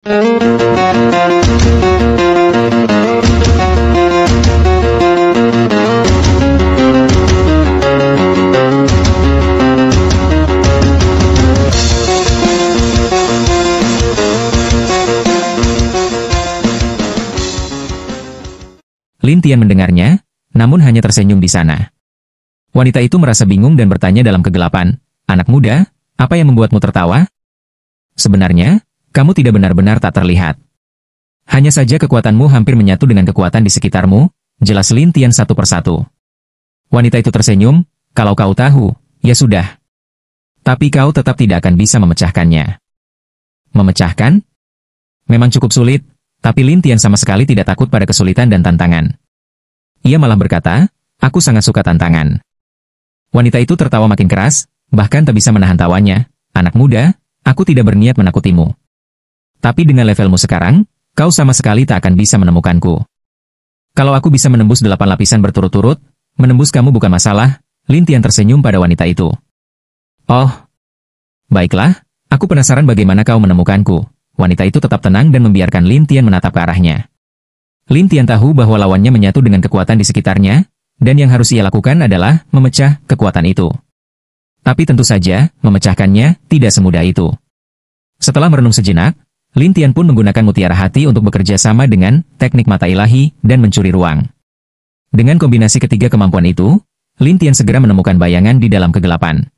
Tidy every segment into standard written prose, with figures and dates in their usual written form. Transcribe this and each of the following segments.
Lin Tian mendengarnya, namun hanya tersenyum di sana. Wanita itu merasa bingung dan bertanya dalam kegelapan, "Anak muda, apa yang membuatmu tertawa? Sebenarnya, kamu tidak benar-benar tak terlihat. Hanya saja kekuatanmu hampir menyatu dengan kekuatan di sekitarmu," jelas Lin Tian satu persatu. Wanita itu tersenyum, "Kalau kau tahu, ya sudah. Tapi kau tetap tidak akan bisa memecahkannya." Memecahkan? Memang cukup sulit, tapi Lin Tian sama sekali tidak takut pada kesulitan dan tantangan. Ia malah berkata, "Aku sangat suka tantangan." Wanita itu tertawa makin keras, bahkan tak bisa menahan tawanya. "Anak muda, aku tidak berniat menakutimu. Tapi dengan levelmu sekarang, kau sama sekali tak akan bisa menemukanku. Kalau aku bisa menembus 8 lapisan berturut-turut, menembus kamu bukan masalah." Lin Tian tersenyum pada wanita itu. "Oh, baiklah, aku penasaran bagaimana kau menemukanku." Wanita itu tetap tenang dan membiarkan Lin Tian menatap ke arahnya. Lin Tian tahu bahwa lawannya menyatu dengan kekuatan di sekitarnya, dan yang harus ia lakukan adalah memecah kekuatan itu. Tapi tentu saja, memecahkannya tidak semudah itu. Setelah merenung sejenak, Lin Tian pun menggunakan mutiara hati untuk bekerja sama dengan teknik mata ilahi dan mencuri ruang. Dengan kombinasi ketiga kemampuan itu, Lin Tian segera menemukan bayangan di dalam kegelapan.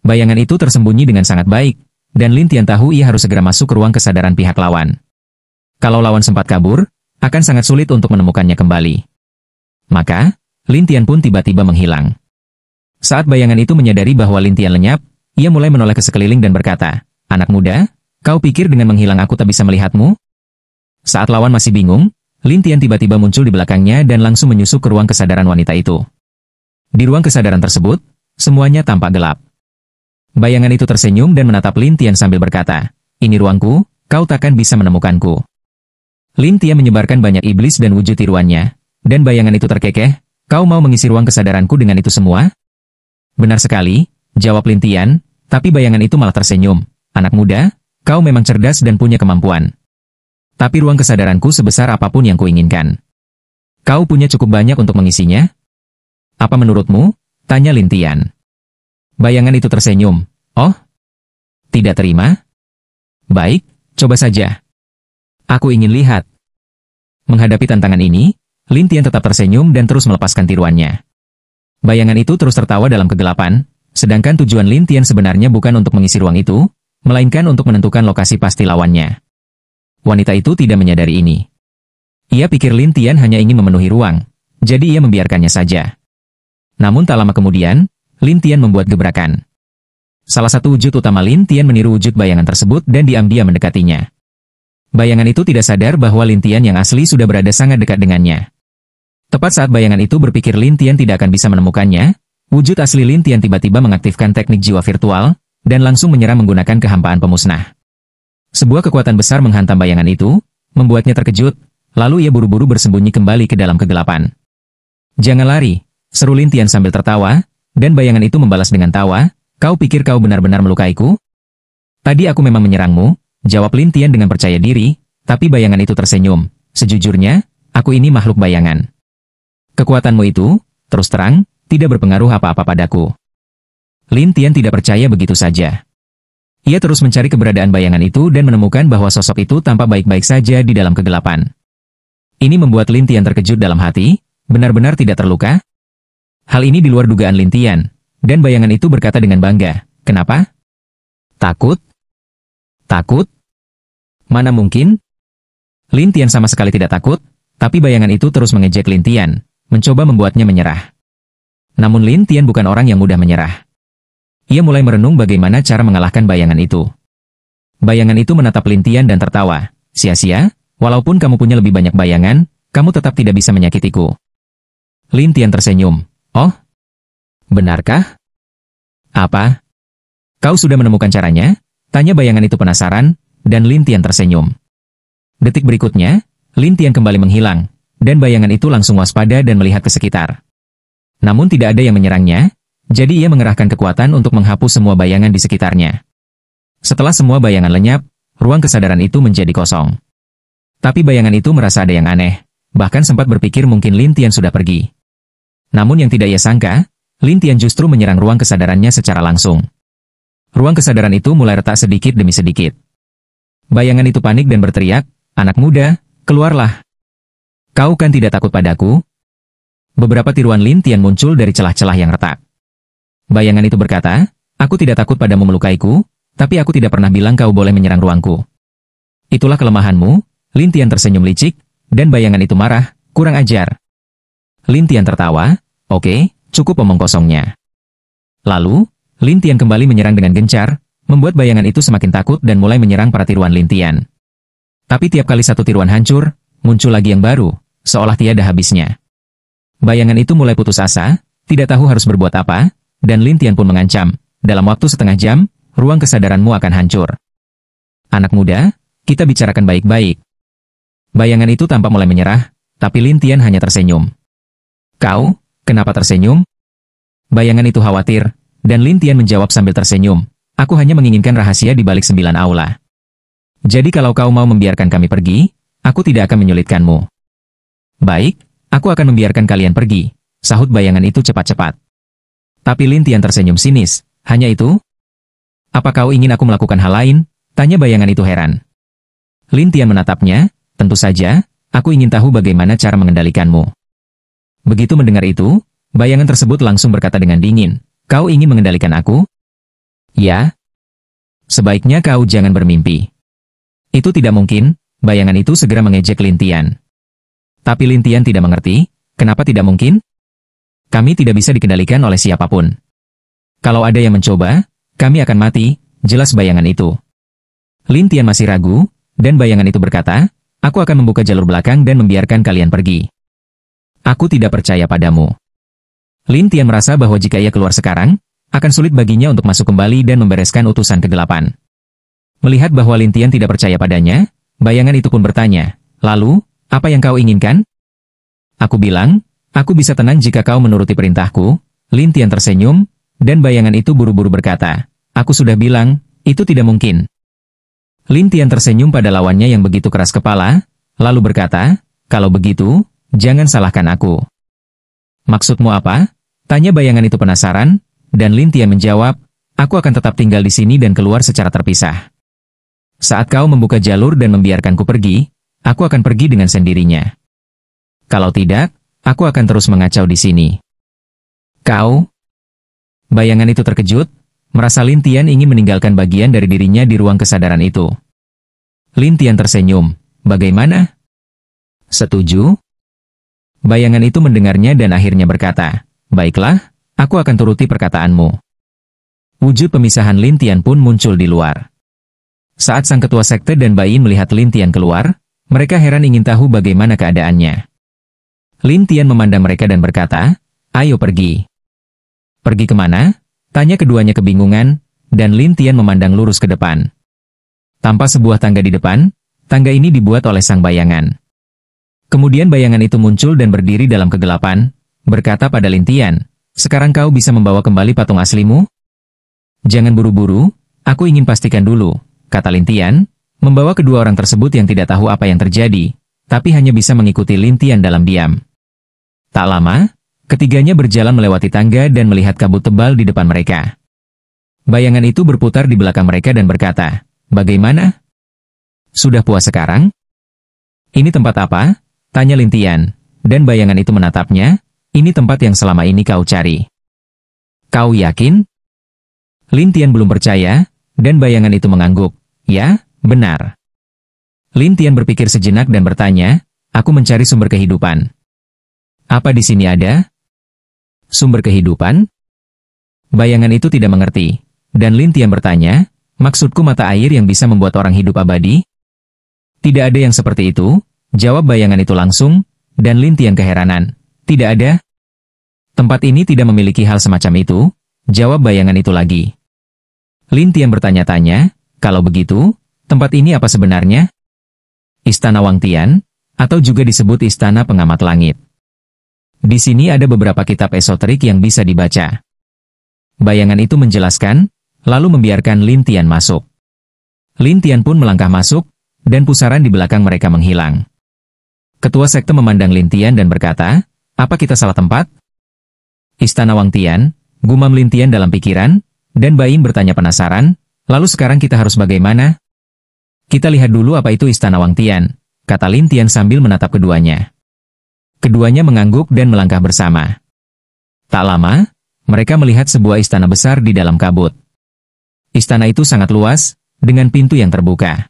Bayangan itu tersembunyi dengan sangat baik, dan Lin Tian tahu ia harus segera masuk ke ruang kesadaran pihak lawan. Kalau lawan sempat kabur, akan sangat sulit untuk menemukannya kembali. Maka, Lin Tian pun tiba-tiba menghilang. Saat bayangan itu menyadari bahwa Lin Tian lenyap, ia mulai menoleh ke sekeliling dan berkata, "Anak muda, kau pikir dengan menghilang aku tak bisa melihatmu?" Saat lawan masih bingung, Lin Tian tiba-tiba muncul di belakangnya dan langsung menyusup ke ruang kesadaran wanita itu. Di ruang kesadaran tersebut, semuanya tampak gelap. Bayangan itu tersenyum dan menatap Lin Tian sambil berkata, "Ini ruangku, kau takkan bisa menemukanku." Lin Tian menyebarkan banyak iblis dan wujud tiruannya, dan bayangan itu terkekeh, "Kau mau mengisi ruang kesadaranku dengan itu semua?" "Benar sekali," jawab Lin Tian, tapi bayangan itu malah tersenyum, "Anak muda, kau memang cerdas dan punya kemampuan. Tapi ruang kesadaranku sebesar apapun yang kuinginkan. Kau punya cukup banyak untuk mengisinya? Apa menurutmu?" tanya Lin Tian. Bayangan itu tersenyum. "Oh? Tidak terima? Baik, coba saja. Aku ingin lihat." Menghadapi tantangan ini, Lin Tian tetap tersenyum dan terus melepaskan tiruannya. Bayangan itu terus tertawa dalam kegelapan, sedangkan tujuan Lin Tian sebenarnya bukan untuk mengisi ruang itu, melainkan untuk menentukan lokasi pasti lawannya. Wanita itu tidak menyadari ini. Ia pikir Lin Tian hanya ingin memenuhi ruang, jadi ia membiarkannya saja. Namun tak lama kemudian, Lin Tian membuat gebrakan. Salah satu wujud utama Lin Tian meniru wujud bayangan tersebut dan diam-diam mendekatinya. Bayangan itu tidak sadar bahwa Lin Tian yang asli sudah berada sangat dekat dengannya. Tepat saat bayangan itu berpikir Lin Tian tidak akan bisa menemukannya, wujud asli Lin Tian tiba-tiba mengaktifkan teknik jiwa virtual, dan langsung menyerang menggunakan kehampaan pemusnah. Sebuah kekuatan besar menghantam bayangan itu, membuatnya terkejut, lalu ia buru-buru bersembunyi kembali ke dalam kegelapan. "Jangan lari," seru Lin Tian sambil tertawa, dan bayangan itu membalas dengan tawa, "Kau pikir kau benar-benar melukaiku? Tadi aku memang menyerangmu," jawab Lin Tian dengan percaya diri, tapi bayangan itu tersenyum. "Sejujurnya, aku ini makhluk bayangan. Kekuatanmu itu, terus terang, tidak berpengaruh apa-apa padaku." Lin Tian tidak percaya begitu saja. Ia terus mencari keberadaan bayangan itu dan menemukan bahwa sosok itu tampak baik-baik saja di dalam kegelapan. Ini membuat Lin Tian terkejut dalam hati, benar-benar tidak terluka? Hal ini di luar dugaan Lin Tian, dan bayangan itu berkata dengan bangga, "Kenapa? Takut? Takut? Mana mungkin?" Lin Tian sama sekali tidak takut, tapi bayangan itu terus mengejek Lin Tian, mencoba membuatnya menyerah. Namun Lin Tian bukan orang yang mudah menyerah. Ia mulai merenung bagaimana cara mengalahkan bayangan itu. Bayangan itu menatap Lin Tian dan tertawa, "Sia-sia, walaupun kamu punya lebih banyak bayangan, kamu tetap tidak bisa menyakitiku." Lin Tian tersenyum. "Oh? Benarkah? Apa? Kau sudah menemukan caranya?" tanya bayangan itu penasaran, dan Lin Tian tersenyum. Detik berikutnya, Lin Tian kembali menghilang, dan bayangan itu langsung waspada dan melihat ke sekitar. Namun tidak ada yang menyerangnya, jadi ia mengerahkan kekuatan untuk menghapus semua bayangan di sekitarnya. Setelah semua bayangan lenyap, ruang kesadaran itu menjadi kosong. Tapi bayangan itu merasa ada yang aneh, bahkan sempat berpikir mungkin Lin Tian sudah pergi. Namun yang tidak ia sangka, Lin Tian justru menyerang ruang kesadarannya secara langsung. Ruang kesadaran itu mulai retak sedikit demi sedikit. Bayangan itu panik dan berteriak, "Anak muda, keluarlah! Kau kan tidak takut padaku?" Beberapa tiruan Lin Tian muncul dari celah-celah yang retak. Bayangan itu berkata, "Aku tidak takut padamu melukaiku, tapi aku tidak pernah bilang kau boleh menyerang ruangku. Itulah kelemahanmu." Lin Tian tersenyum licik, dan bayangan itu marah, "Kurang ajar." Lin Tian tertawa, "Oke, cukup omong kosongnya." Lalu, Lin Tian kembali menyerang dengan gencar, membuat bayangan itu semakin takut dan mulai menyerang para tiruan Lin Tian. Tapi tiap kali satu tiruan hancur, muncul lagi yang baru, seolah tiada habisnya. Bayangan itu mulai putus asa, tidak tahu harus berbuat apa, dan Lin Tian pun mengancam, "Dalam waktu setengah jam, ruang kesadaranmu akan hancur. Anak muda, kita bicarakan baik-baik." Bayangan itu tampak mulai menyerah, tapi Lin Tian hanya tersenyum. "Kau, kenapa tersenyum?" Bayangan itu khawatir, dan Lin Tian menjawab sambil tersenyum, "Aku hanya menginginkan rahasia di balik 9 aula. Jadi kalau kau mau membiarkan kami pergi, aku tidak akan menyulitkanmu." "Baik, aku akan membiarkan kalian pergi," sahut bayangan itu cepat-cepat. Tapi Lin Tian tersenyum sinis, "Hanya itu? Apa kau ingin aku melakukan hal lain?" tanya bayangan itu heran. Lin Tian menatapnya, "Tentu saja, aku ingin tahu bagaimana cara mengendalikanmu." Begitu mendengar itu, bayangan tersebut langsung berkata dengan dingin, "Kau ingin mengendalikan aku?" "Ya." "Sebaiknya kau jangan bermimpi." "Itu tidak mungkin," bayangan itu segera mengejek Lin Tian. Tapi Lin Tian tidak mengerti, kenapa tidak mungkin? "Kami tidak bisa dikendalikan oleh siapapun. Kalau ada yang mencoba, kami akan mati," jelas bayangan itu. Lin Tian masih ragu, dan bayangan itu berkata, "Aku akan membuka jalur belakang dan membiarkan kalian pergi. Aku tidak percaya padamu." Lin Tian merasa bahwa jika ia keluar sekarang, akan sulit baginya untuk masuk kembali dan membereskan utusan kegelapan. Melihat bahwa Lin Tian tidak percaya padanya, bayangan itu pun bertanya, "Lalu, apa yang kau inginkan?" "Aku bilang, aku bisa tenang jika kau menuruti perintahku." Lin Tian tersenyum, dan bayangan itu buru-buru berkata, "Aku sudah bilang, itu tidak mungkin." Lin Tian tersenyum pada lawannya yang begitu keras kepala, lalu berkata, "Kalau begitu, jangan salahkan aku." "Maksudmu apa?" tanya bayangan itu penasaran, dan Lin Tian menjawab, "Aku akan tetap tinggal di sini dan keluar secara terpisah. Saat kau membuka jalur dan membiarkanku pergi, aku akan pergi dengan sendirinya. Kalau tidak, aku akan terus mengacau di sini." "Kau?" Bayangan itu terkejut, merasa Lin Tian ingin meninggalkan bagian dari dirinya di ruang kesadaran itu. Lin Tian tersenyum, "Bagaimana? Setuju?" Bayangan itu mendengarnya dan akhirnya berkata, "Baiklah, aku akan turuti perkataanmu." Wujud pemisahan Lin Tian pun muncul di luar. Saat sang ketua sekte dan Bayin melihat Lin Tian keluar, mereka heran ingin tahu bagaimana keadaannya. Lin Tian memandang mereka dan berkata, "Ayo pergi." "Pergi kemana?" tanya keduanya kebingungan, dan Lin Tian memandang lurus ke depan. Tanpa sebuah tangga di depan, tangga ini dibuat oleh sang bayangan. Kemudian bayangan itu muncul dan berdiri dalam kegelapan, berkata pada Lin Tian, "Sekarang kau bisa membawa kembali patung aslimu?" "Jangan buru-buru, aku ingin pastikan dulu," kata Lin Tian, membawa kedua orang tersebut yang tidak tahu apa yang terjadi, tapi hanya bisa mengikuti Lin Tian dalam diam. Tak lama, ketiganya berjalan melewati tangga dan melihat kabut tebal di depan mereka. Bayangan itu berputar di belakang mereka dan berkata, "Bagaimana? Sudah puas sekarang?" "Ini tempat apa?" tanya Lin Tian, dan bayangan itu menatapnya, "Ini tempat yang selama ini kau cari." "Kau yakin?" Lin Tian belum percaya, dan bayangan itu mengangguk, "Ya, benar." Lin Tian berpikir sejenak dan bertanya, "Aku mencari sumber kehidupan. Apa di sini ada sumber kehidupan?" Bayangan itu tidak mengerti, dan Lin Tian bertanya, "Maksudku mata air yang bisa membuat orang hidup abadi?" "Tidak ada yang seperti itu," jawab bayangan itu langsung, dan Lin Tian keheranan, "Tidak ada? Tempat ini tidak memiliki hal semacam itu," jawab bayangan itu lagi. Lin Tian bertanya-tanya, "Kalau begitu, tempat ini apa sebenarnya? Istana Wang Tian, atau juga disebut Istana Pengamat Langit. Di sini ada beberapa kitab esoterik yang bisa dibaca." Bayangan itu menjelaskan, lalu membiarkan Lin Tian masuk. Lin Tian pun melangkah masuk, dan pusaran di belakang mereka menghilang. Ketua sekte memandang Lin Tian dan berkata, "Apa kita salah tempat?" "Istana Wang Tian," gumam Lin Tian dalam pikiran, dan Bai Yin bertanya penasaran, "Lalu sekarang kita harus bagaimana?" "Kita lihat dulu apa itu Istana Wang Tian," kata Lin Tian sambil menatap keduanya. Keduanya mengangguk dan melangkah bersama. Tak lama, mereka melihat sebuah istana besar di dalam kabut. Istana itu sangat luas, dengan pintu yang terbuka.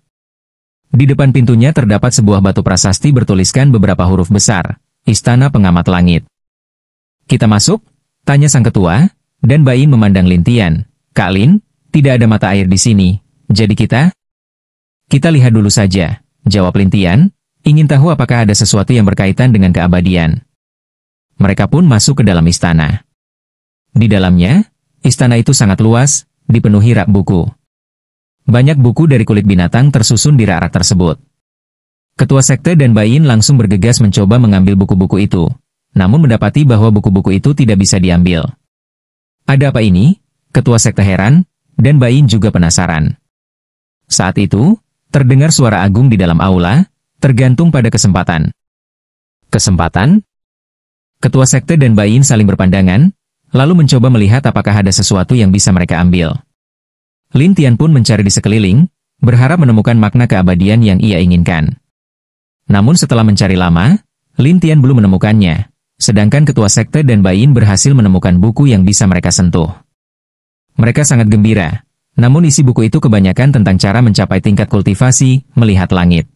Di depan pintunya terdapat sebuah batu prasasti bertuliskan beberapa huruf besar, Istana Pengamat Langit. "Kita masuk?" tanya sang ketua, dan Bai Yin memandang Lin Tian. "Kak Lin, tidak ada mata air di sini, jadi kita lihat dulu saja," jawab Lin Tian, ingin tahu apakah ada sesuatu yang berkaitan dengan keabadian. Mereka pun masuk ke dalam istana. Di dalamnya, istana itu sangat luas, dipenuhi rak buku. Banyak buku dari kulit binatang tersusun di rak-rak tersebut. Ketua sekte dan Bai Yin langsung bergegas mencoba mengambil buku-buku itu, namun mendapati bahwa buku-buku itu tidak bisa diambil. "Ada apa ini?" Ketua sekte heran, dan Bai Yin juga penasaran. Saat itu, terdengar suara agung di dalam aula, tergantung pada kesempatan. Kesempatan? Ketua sekte dan Bai Yin saling berpandangan, lalu mencoba melihat apakah ada sesuatu yang bisa mereka ambil. Lin Tian pun mencari di sekeliling, berharap menemukan makna keabadian yang ia inginkan. Namun setelah mencari lama, Lin Tian belum menemukannya, sedangkan ketua sekte dan Bai Yin berhasil menemukan buku yang bisa mereka sentuh. Mereka sangat gembira, namun isi buku itu kebanyakan tentang cara mencapai tingkat kultivasi, melihat langit.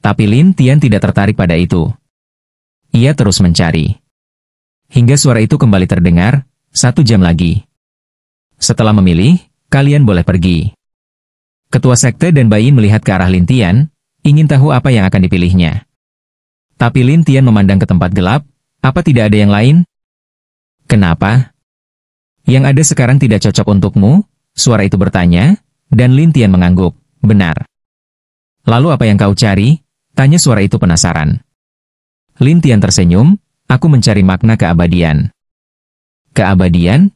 Tapi Lin Tian tidak tertarik pada itu. Ia terus mencari. Hingga suara itu kembali terdengar, 1 jam lagi. "Setelah memilih, kalian boleh pergi." Ketua sekte dan Bai Yin melihat ke arah Lin Tian, ingin tahu apa yang akan dipilihnya. Tapi Lin Tian memandang ke tempat gelap, "Apa tidak ada yang lain?" "Kenapa?" "Yang ada sekarang tidak cocok untukmu?" suara itu bertanya, dan Lin Tian mengangguk, "Benar." "Lalu apa yang kau cari?" tanya suara itu penasaran. Lin Tian tersenyum, "Aku mencari makna keabadian." "Keabadian?"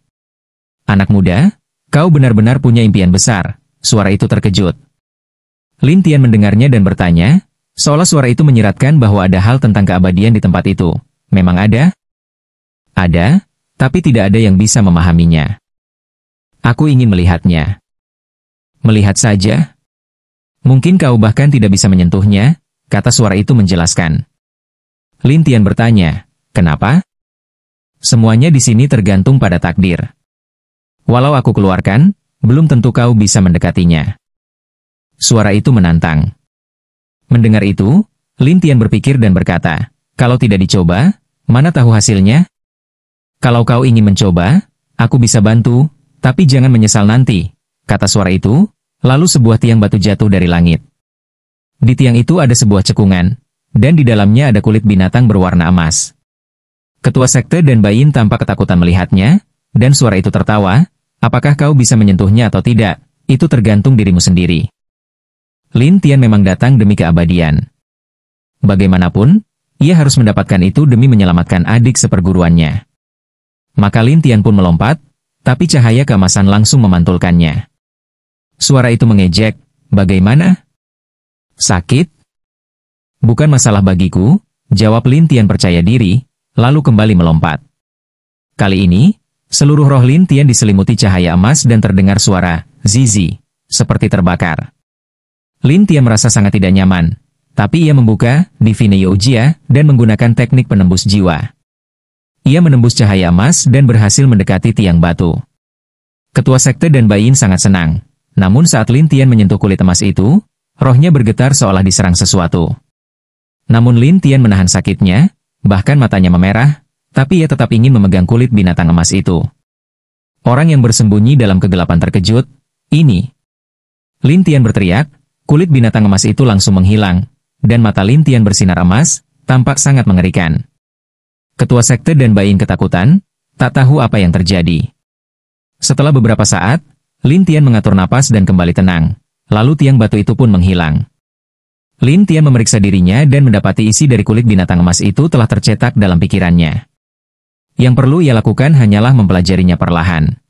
"Anak muda, kau benar-benar punya impian besar," suara itu terkejut. Lin Tian mendengarnya dan bertanya, seolah suara itu menyiratkan bahwa ada hal tentang keabadian di tempat itu. "Memang ada?" "Ada, tapi tidak ada yang bisa memahaminya. Aku ingin melihatnya." "Melihat saja? Mungkin kau bahkan tidak bisa menyentuhnya," kata suara itu menjelaskan. Lin Tian bertanya, "Kenapa?" "Semuanya di sini tergantung pada takdir. Walau aku keluarkan, belum tentu kau bisa mendekatinya." Suara itu menantang. Mendengar itu, Lin Tian berpikir dan berkata, "Kalau tidak dicoba, mana tahu hasilnya? Kalau kau ingin mencoba, aku bisa bantu, tapi jangan menyesal nanti," kata suara itu, lalu sebuah tiang batu jatuh dari langit. Di tiang itu ada sebuah cekungan, dan di dalamnya ada kulit binatang berwarna emas. Ketua sekte dan Bai Yin tampak ketakutan melihatnya, dan suara itu tertawa, "Apakah kau bisa menyentuhnya atau tidak, itu tergantung dirimu sendiri." Lin Tian memang datang demi keabadian. Bagaimanapun, ia harus mendapatkan itu demi menyelamatkan adik seperguruannya. Maka Lin Tian pun melompat, tapi cahaya keemasan langsung memantulkannya. Suara itu mengejek, "Bagaimana? Sakit?" "Bukan masalah bagiku," jawab Lin Tian percaya diri, lalu kembali melompat. Kali ini, seluruh roh Lin Tian diselimuti cahaya emas dan terdengar suara, "Zizi," seperti terbakar. Lin Tian merasa sangat tidak nyaman, tapi ia membuka Divine Youjia dan menggunakan teknik penembus jiwa. Ia menembus cahaya emas dan berhasil mendekati tiang batu. Ketua sekte dan Bai Yin sangat senang, namun saat Lin Tian menyentuh kulit emas itu, rohnya bergetar seolah diserang sesuatu. Namun Lin Tian menahan sakitnya, bahkan matanya memerah, tapi ia tetap ingin memegang kulit binatang emas itu. Orang yang bersembunyi dalam kegelapan terkejut, "Ini!" Lin Tian berteriak, kulit binatang emas itu langsung menghilang, dan mata Lin Tian bersinar emas, tampak sangat mengerikan. Ketua sekte dan Bai Yin ketakutan, tak tahu apa yang terjadi. Setelah beberapa saat, Lin Tian mengatur napas dan kembali tenang, lalu tiang batu itu pun menghilang. Lin Tian memeriksa dirinya dan mendapati isi dari kulit binatang emas itu telah tercetak dalam pikirannya. Yang perlu ia lakukan hanyalah mempelajarinya perlahan.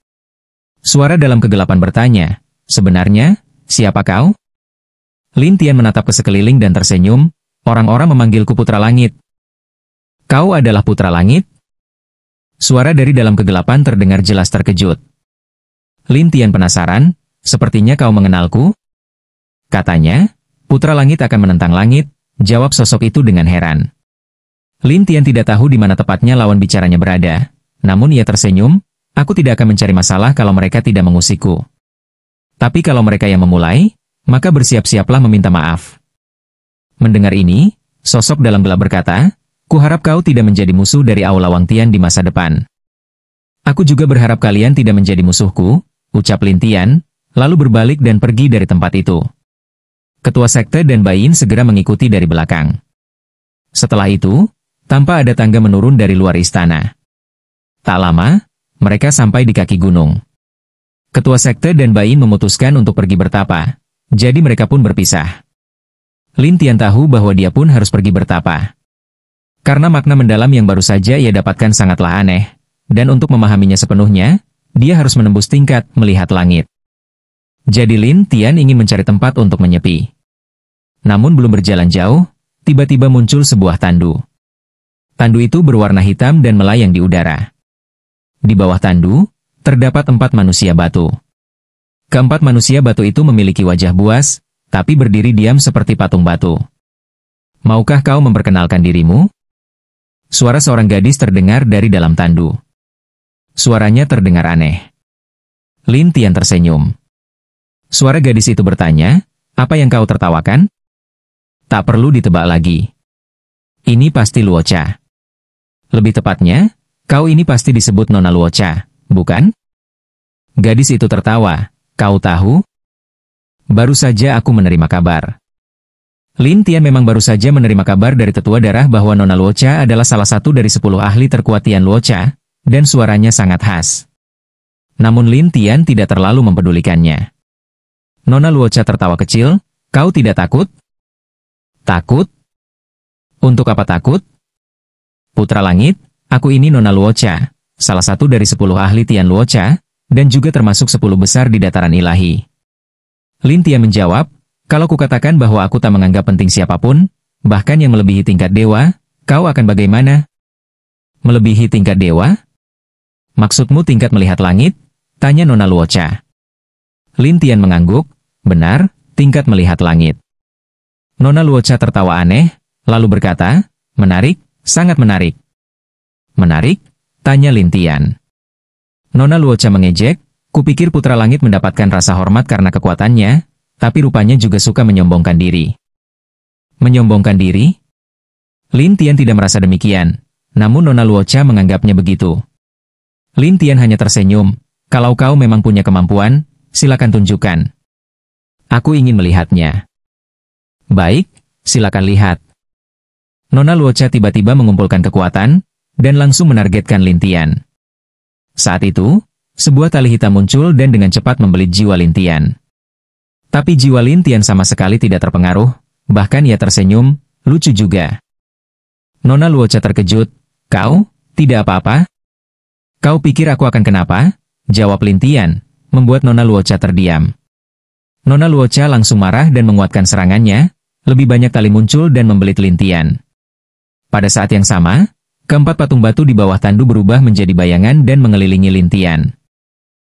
Suara dalam kegelapan bertanya, "Sebenarnya, Siapa kau? Lin Tian menatap ke sekeliling dan tersenyum, orang-orang memanggilku Putra Langit. Kau adalah Putra Langit? Suara dari dalam kegelapan terdengar jelas terkejut. Lin Tian penasaran, sepertinya kau mengenalku? Katanya, Putra Langit akan menentang langit, jawab sosok itu dengan heran. Lin Tian tidak tahu di mana tepatnya lawan bicaranya berada, namun ia tersenyum, aku tidak akan mencari masalah kalau mereka tidak mengusikku. Tapi kalau mereka yang memulai, maka bersiap-siaplah meminta maaf. Mendengar ini, sosok dalam gelap berkata, kuharap kau tidak menjadi musuh dari Aula Wang Tian di masa depan. Aku juga berharap kalian tidak menjadi musuhku, ucap Lin Tian, lalu berbalik dan pergi dari tempat itu. Ketua sekte dan Bai Yin segera mengikuti dari belakang. Setelah itu, tanpa ada tangga menurun dari luar istana. Tak lama, mereka sampai di kaki gunung. Ketua sekte dan Bai Yin memutuskan untuk pergi bertapa, jadi mereka pun berpisah. Lin Tian tahu bahwa dia pun harus pergi bertapa. Karena makna mendalam yang baru saja ia dapatkan sangatlah aneh, dan untuk memahaminya sepenuhnya, dia harus menembus tingkat melihat langit. Jadi Lin Tian ingin mencari tempat untuk menyepi. Namun belum berjalan jauh, tiba-tiba muncul sebuah tandu. Tandu itu berwarna hitam dan melayang di udara. Di bawah tandu, terdapat 4 manusia batu. Keempat manusia batu itu memiliki wajah buas, tapi berdiri diam seperti patung batu. Maukah kau memperkenalkan dirimu? Suara seorang gadis terdengar dari dalam tandu. Suaranya terdengar aneh. Lin Tian tersenyum. Suara gadis itu bertanya, apa yang kau tertawakan? Tak perlu ditebak lagi. Ini pasti Luocha. Lebih tepatnya, kau ini pasti disebut Nona Luocha, bukan? Gadis itu tertawa. Kau tahu? Baru saja aku menerima kabar. Lin Tian memang baru saja menerima kabar dari tetua darah bahwa Nona Luocha adalah salah satu dari 10 ahli terkuat Tian Luocha, dan suaranya sangat khas. Namun Lin Tian tidak terlalu mempedulikannya. Nona Luocha tertawa kecil, kau tidak takut? Takut? Untuk apa takut? Putra Langit, aku ini Nona Luocha, salah satu dari 10 ahli Tian Luocha, dan juga termasuk 10 besar di dataran ilahi. Lin Tian menjawab, kalau kukatakan bahwa aku tak menganggap penting siapapun, bahkan yang melebihi tingkat dewa, kau akan bagaimana? Melebihi tingkat dewa? Maksudmu tingkat melihat langit? Tanya Nona Luocha. Lin Tian mengangguk, benar, tingkat melihat langit. Nona Luocha tertawa aneh, lalu berkata, menarik, sangat menarik. Menarik? Tanya Lin Tian. Nona Luocha mengejek, kupikir Putra Langit mendapatkan rasa hormat karena kekuatannya, tapi rupanya juga suka menyombongkan diri. Menyombongkan diri? Lin Tian tidak merasa demikian, namun Nona Luocha menganggapnya begitu. Lin Tian hanya tersenyum, kalau kau memang punya kemampuan, silakan tunjukkan. Aku ingin melihatnya. Baik, silakan lihat. Nona Luocha tiba-tiba mengumpulkan kekuatan, dan langsung menargetkan Lin Tian. Saat itu, sebuah tali hitam muncul dan dengan cepat membelit jiwa Lin Tian. Tapi jiwa Lin Tian sama sekali tidak terpengaruh, bahkan ia tersenyum, lucu juga. Nona Luocha terkejut, kau, tidak apa-apa? Kau pikir aku akan kenapa? Jawab Lin Tian, membuat Nona Luocha terdiam. Nona Luocha langsung marah dan menguatkan serangannya, lebih banyak tali muncul dan membelit Lin Tian. Pada saat yang sama, keempat patung batu di bawah tandu berubah menjadi bayangan dan mengelilingi Lin Tian.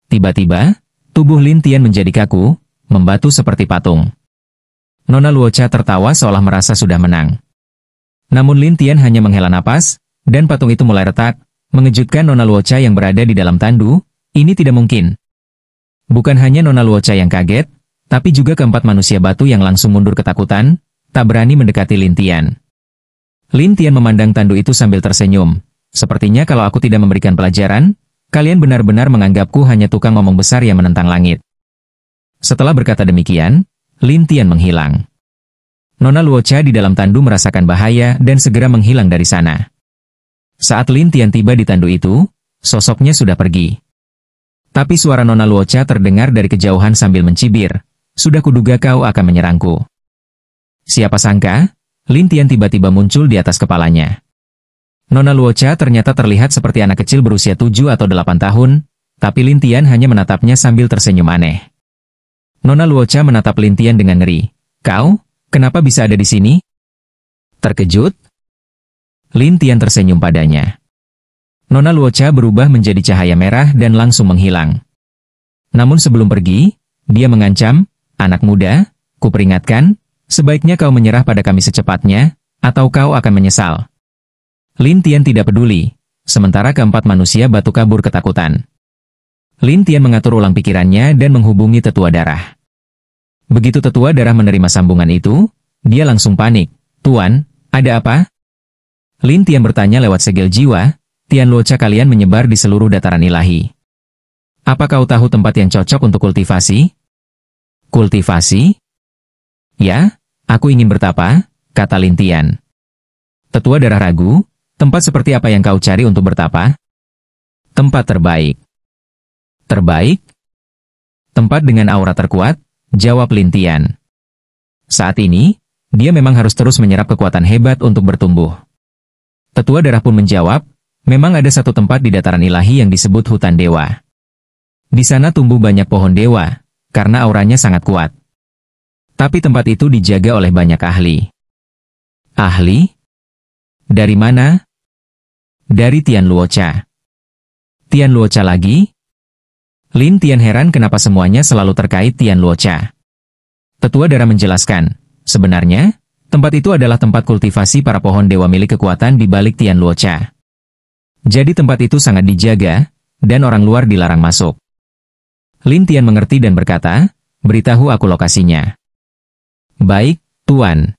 Tiba-tiba, tubuh Lin Tian menjadi kaku, membatu seperti patung. Nona Luocha tertawa seolah merasa sudah menang. Namun Lin Tian hanya menghela napas, dan patung itu mulai retak, mengejutkan Nona Luocha yang berada di dalam tandu, ini tidak mungkin. Bukan hanya Nona Luocha yang kaget, tapi juga keempat manusia batu yang langsung mundur ketakutan, tak berani mendekati Lin Tian. Lin Tian memandang tandu itu sambil tersenyum. Sepertinya kalau aku tidak memberikan pelajaran, kalian benar-benar menganggapku hanya tukang ngomong besar yang menentang langit. Setelah berkata demikian, Lin Tian menghilang. Nona Luocha di dalam tandu merasakan bahaya dan segera menghilang dari sana. Saat Lin Tian tiba di tandu itu, sosoknya sudah pergi. Tapi suara Nona Luocha terdengar dari kejauhan sambil mencibir, sudah kuduga kau akan menyerangku. Siapa sangka, Lin Tian tiba-tiba muncul di atas kepalanya. Nona Luocha ternyata terlihat seperti anak kecil berusia 7 atau 8 tahun, tapi Lin Tian hanya menatapnya sambil tersenyum aneh. Nona Luocha menatap Lin Tian dengan ngeri. Kau, kenapa bisa ada di sini? Terkejut? Lin Tian tersenyum padanya. Nona Luocha berubah menjadi cahaya merah dan langsung menghilang. Namun sebelum pergi, dia mengancam, anak muda, kuperingatkan, sebaiknya kau menyerah pada kami secepatnya, atau kau akan menyesal. Lin Tian tidak peduli, sementara keempat manusia batu kabur ketakutan. Lin Tian mengatur ulang pikirannya dan menghubungi tetua darah. Begitu tetua darah menerima sambungan itu, dia langsung panik. Tuan, ada apa? Lin Tian bertanya lewat segel jiwa, Tian Luocha kalian menyebar di seluruh dataran ilahi. Apa kau tahu tempat yang cocok untuk kultivasi? Kultivasi? Ya, aku ingin bertapa, kata Lin Tian. Tetua darah ragu, tempat seperti apa yang kau cari untuk bertapa? Tempat terbaik. Terbaik? Tempat dengan aura terkuat, jawab Lin Tian. Saat ini, dia memang harus terus menyerap kekuatan hebat untuk bertumbuh. Tetua darah pun menjawab, memang ada satu tempat di dataran ilahi yang disebut hutan dewa. Di sana tumbuh banyak pohon dewa, karena auranya sangat kuat. Tapi tempat itu dijaga oleh banyak ahli. Ahli? Dari mana? Dari Tian Luocha. Tian Luocha lagi? Lin Tian heran kenapa semuanya selalu terkait Tian Luocha. Tetua darah menjelaskan, sebenarnya, tempat itu adalah tempat kultivasi para pohon dewa milik kekuatan di balik Tian Luocha. Jadi tempat itu sangat dijaga, dan orang luar dilarang masuk. Lin Tian mengerti dan berkata, beritahu aku lokasinya. Baik, Tuan.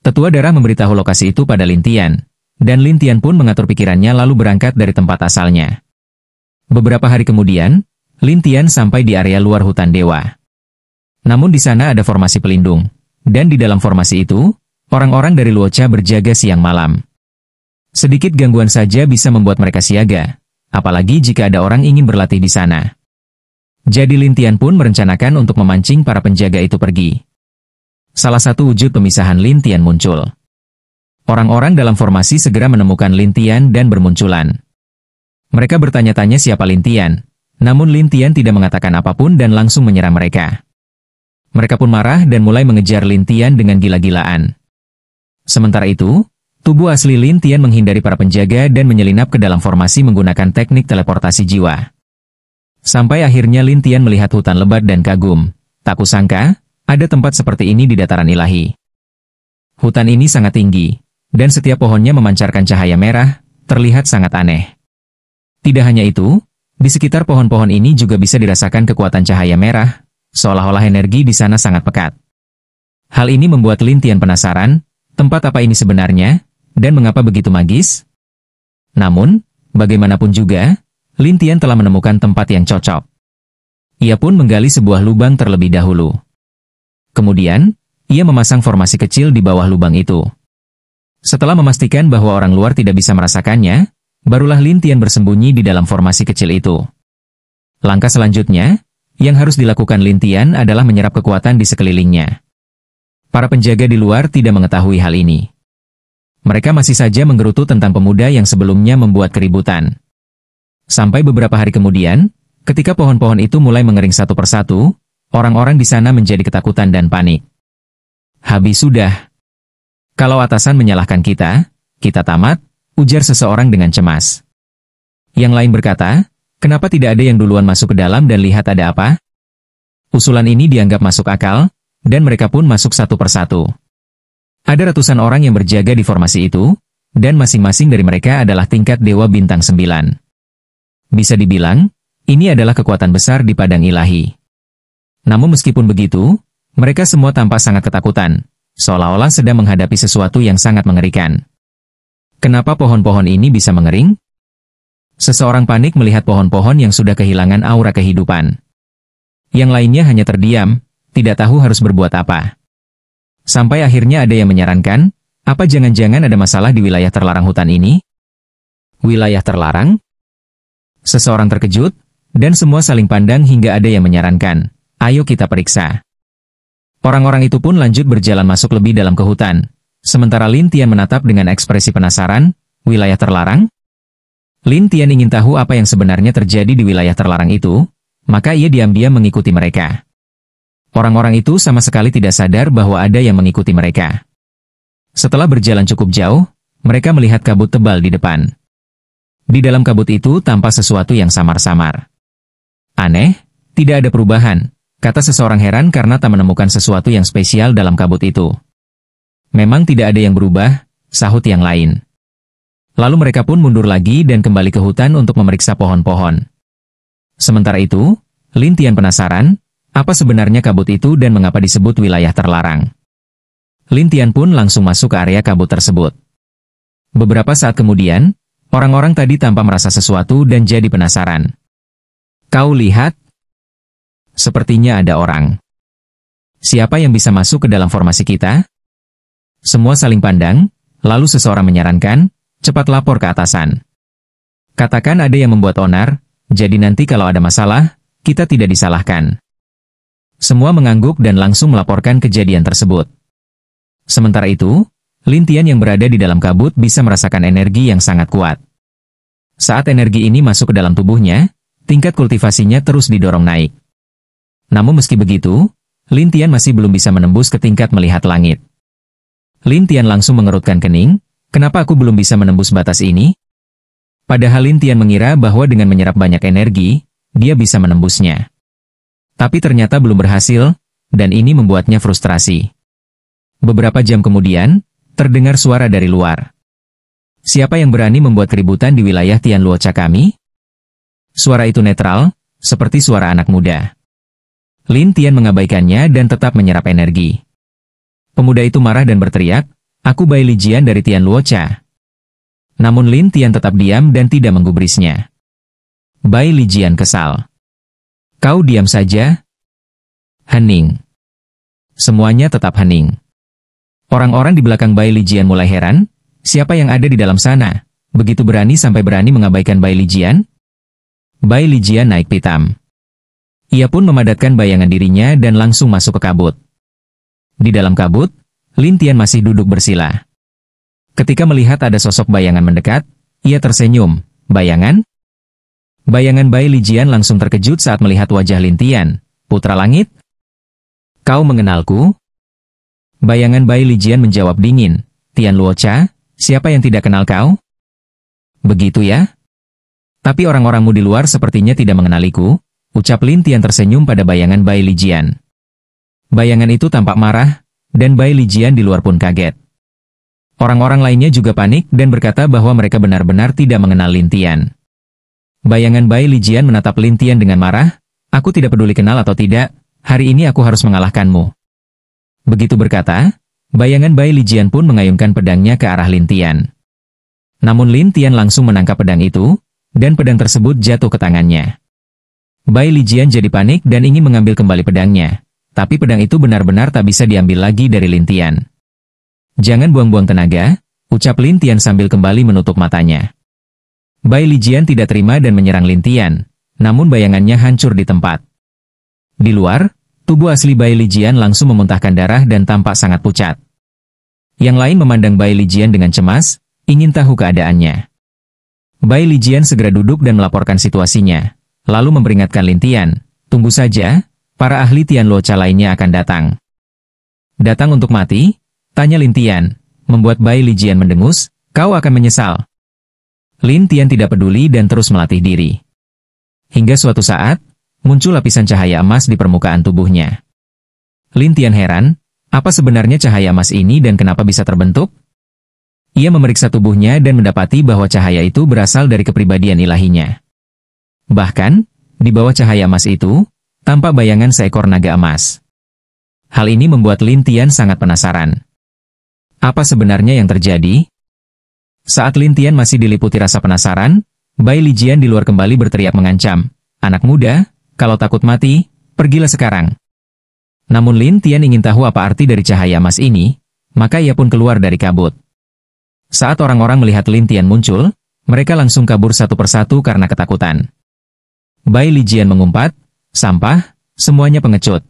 Tetua darah memberitahu lokasi itu pada Lin Tian, dan Lin Tian pun mengatur pikirannya lalu berangkat dari tempat asalnya. Beberapa hari kemudian, Lin Tian sampai di area luar hutan dewa. Namun di sana ada formasi pelindung, dan di dalam formasi itu, orang-orang dari Luocha berjaga siang malam. Sedikit gangguan saja bisa membuat mereka siaga, apalagi jika ada orang ingin berlatih di sana. Jadi Lin Tian pun merencanakan untuk memancing para penjaga itu pergi. Salah satu wujud pemisahan Lin Tian muncul. Orang-orang dalam formasi segera menemukan Lin Tian dan bermunculan. Mereka bertanya-tanya siapa Lin Tian, namun Lin Tian tidak mengatakan apapun dan langsung menyerang mereka. Mereka pun marah dan mulai mengejar Lin Tian dengan gila-gilaan. Sementara itu, tubuh asli Lin Tian menghindari para penjaga dan menyelinap ke dalam formasi menggunakan teknik teleportasi jiwa. Sampai akhirnya Lin Tian melihat hutan lebat dan kagum. Tak kusangka, ada tempat seperti ini di dataran ilahi. Hutan ini sangat tinggi, dan setiap pohonnya memancarkan cahaya merah, terlihat sangat aneh. Tidak hanya itu, di sekitar pohon-pohon ini juga bisa dirasakan kekuatan cahaya merah, seolah-olah energi di sana sangat pekat. Hal ini membuat Lin Tian penasaran, tempat apa ini sebenarnya, dan mengapa begitu magis? Namun, bagaimanapun juga, Lin Tian telah menemukan tempat yang cocok. Ia pun menggali sebuah lubang terlebih dahulu. Kemudian, ia memasang formasi kecil di bawah lubang itu. Setelah memastikan bahwa orang luar tidak bisa merasakannya, barulah Lin Tian bersembunyi di dalam formasi kecil itu. Langkah selanjutnya, yang harus dilakukan Lin Tian adalah menyerap kekuatan di sekelilingnya. Para penjaga di luar tidak mengetahui hal ini. Mereka masih saja menggerutu tentang pemuda yang sebelumnya membuat keributan. Sampai beberapa hari kemudian, ketika pohon-pohon itu mulai mengering satu persatu, orang-orang di sana menjadi ketakutan dan panik. Habis sudah. Kalau atasan menyalahkan kita, kita tamat, ujar seseorang dengan cemas. Yang lain berkata, kenapa tidak ada yang duluan masuk ke dalam dan lihat ada apa? Usulan ini dianggap masuk akal, dan mereka pun masuk satu persatu. Ada ratusan orang yang berjaga di formasi itu, dan masing-masing dari mereka adalah tingkat Dewa Bintang 9. Bisa dibilang, ini adalah kekuatan besar di padang ilahi. Namun meskipun begitu, mereka semua tampak sangat ketakutan, seolah-olah sedang menghadapi sesuatu yang sangat mengerikan. Kenapa pohon-pohon ini bisa mengering? Seseorang panik melihat pohon-pohon yang sudah kehilangan aura kehidupan. Yang lainnya hanya terdiam, tidak tahu harus berbuat apa. Sampai akhirnya ada yang menyarankan, apa jangan-jangan ada masalah di wilayah terlarang hutan ini? Wilayah terlarang? Seseorang terkejut, dan semua saling pandang hingga ada yang menyarankan, ayo kita periksa. Orang-orang itu pun lanjut berjalan masuk lebih dalam ke hutan. Sementara Lin Tian menatap dengan ekspresi penasaran, wilayah terlarang? Lin Tian ingin tahu apa yang sebenarnya terjadi di wilayah terlarang itu, maka ia diam-diam mengikuti mereka. Orang-orang itu sama sekali tidak sadar bahwa ada yang mengikuti mereka. Setelah berjalan cukup jauh, mereka melihat kabut tebal di depan. Di dalam kabut itu tampak sesuatu yang samar-samar. Aneh, tidak ada perubahan, kata seseorang heran karena tak menemukan sesuatu yang spesial dalam kabut itu. Memang tidak ada yang berubah, sahut yang lain. Lalu mereka pun mundur lagi dan kembali ke hutan untuk memeriksa pohon-pohon. Sementara itu, Lin Tian penasaran, apa sebenarnya kabut itu dan mengapa disebut wilayah terlarang. Lin Tian pun langsung masuk ke area kabut tersebut. Beberapa saat kemudian, orang-orang tadi tampak merasa sesuatu dan jadi penasaran. Kau lihat? Sepertinya ada orang. Siapa yang bisa masuk ke dalam formasi kita? Semua saling pandang, lalu seseorang menyarankan, cepat lapor ke atasan. Katakan ada yang membuat onar, jadi nanti kalau ada masalah, kita tidak disalahkan. Semua mengangguk dan langsung melaporkan kejadian tersebut. Sementara itu, Lin Tian yang berada di dalam kabut bisa merasakan energi yang sangat kuat. Saat energi ini masuk ke dalam tubuhnya, tingkat kultivasinya terus didorong naik. Namun meski begitu, Lin Tian masih belum bisa menembus ke tingkat melihat langit. Lin Tian langsung mengerutkan kening, kenapa aku belum bisa menembus batas ini? Padahal Lin Tian mengira bahwa dengan menyerap banyak energi, dia bisa menembusnya. Tapi ternyata belum berhasil, dan ini membuatnya frustrasi. Beberapa jam kemudian, terdengar suara dari luar. Siapa yang berani membuat keributan di wilayah Tianluocha kami? Suara itu netral, seperti suara anak muda. Lin Tian mengabaikannya dan tetap menyerap energi. Pemuda itu marah dan berteriak, aku Bai Lijian dari Tianluocha. Namun Lin Tian tetap diam dan tidak menggubrisnya. Bai Lijian kesal. Kau diam saja? Hening. Semuanya tetap hening. Orang-orang di belakang Bai Lijian mulai heran, siapa yang ada di dalam sana? Begitu berani sampai berani mengabaikan Bai Lijian? Bai Lijian naik pitam. Ia pun memadatkan bayangan dirinya dan langsung masuk ke kabut. Di dalam kabut, Lin Tian masih duduk bersila. Ketika melihat ada sosok bayangan mendekat, ia tersenyum. Bayangan? Bayangan Bai Lijian langsung terkejut saat melihat wajah Lin Tian. Putra Langit? Kau mengenalku? Bayangan Bai Lijian menjawab dingin. Tianluocha, siapa yang tidak kenal kau? Begitu ya? Tapi orang-orangmu di luar sepertinya tidak mengenaliku, ucap Lin Tian tersenyum pada bayangan Bai Lijian. Bayangan itu tampak marah, dan Bai Lijian di luar pun kaget. Orang-orang lainnya juga panik dan berkata bahwa mereka benar-benar tidak mengenal Lin Tian. Bayangan Bai Lijian menatap Lin Tian dengan marah, aku tidak peduli kenal atau tidak, hari ini aku harus mengalahkanmu. Begitu berkata, bayangan Bai Lijian pun mengayunkan pedangnya ke arah Lin Tian. Namun Lin Tian langsung menangkap pedang itu, dan pedang tersebut jatuh ke tangannya. Bai Lijian jadi panik dan ingin mengambil kembali pedangnya, tapi pedang itu benar-benar tak bisa diambil lagi dari Lin Tian. Jangan buang-buang tenaga, ucap Lin Tian sambil kembali menutup matanya. Bai Lijian tidak terima dan menyerang Lin Tian, namun bayangannya hancur di tempat. Di luar, tubuh asli Bai Lijian langsung memuntahkan darah dan tampak sangat pucat. Yang lain memandang Bai Lijian dengan cemas, ingin tahu keadaannya. Bai Lijian segera duduk dan melaporkan situasinya, lalu memperingatkan Lin Tian, tunggu saja, para ahli Tianluocha lainnya akan datang. Datang untuk mati? Tanya Lin Tian, membuat Bai Lijian mendengus, kau akan menyesal. Lin Tian tidak peduli dan terus melatih diri. Hingga suatu saat, muncul lapisan cahaya emas di permukaan tubuhnya. Lin Tian heran, apa sebenarnya cahaya emas ini dan kenapa bisa terbentuk? Ia memeriksa tubuhnya dan mendapati bahwa cahaya itu berasal dari kepribadian ilahinya. Bahkan, di bawah cahaya emas itu, tampak bayangan seekor naga emas. Hal ini membuat Lin Tian sangat penasaran. Apa sebenarnya yang terjadi? Saat Lin Tian masih diliputi rasa penasaran, Bai Lijian di luar kembali berteriak mengancam, anak muda, kalau takut mati, pergilah sekarang. Namun Lin Tian ingin tahu apa arti dari cahaya emas ini, maka ia pun keluar dari kabut. Saat orang-orang melihat Lin Tian muncul, mereka langsung kabur satu persatu karena ketakutan. Bai Lijian mengumpat, sampah, semuanya pengecut.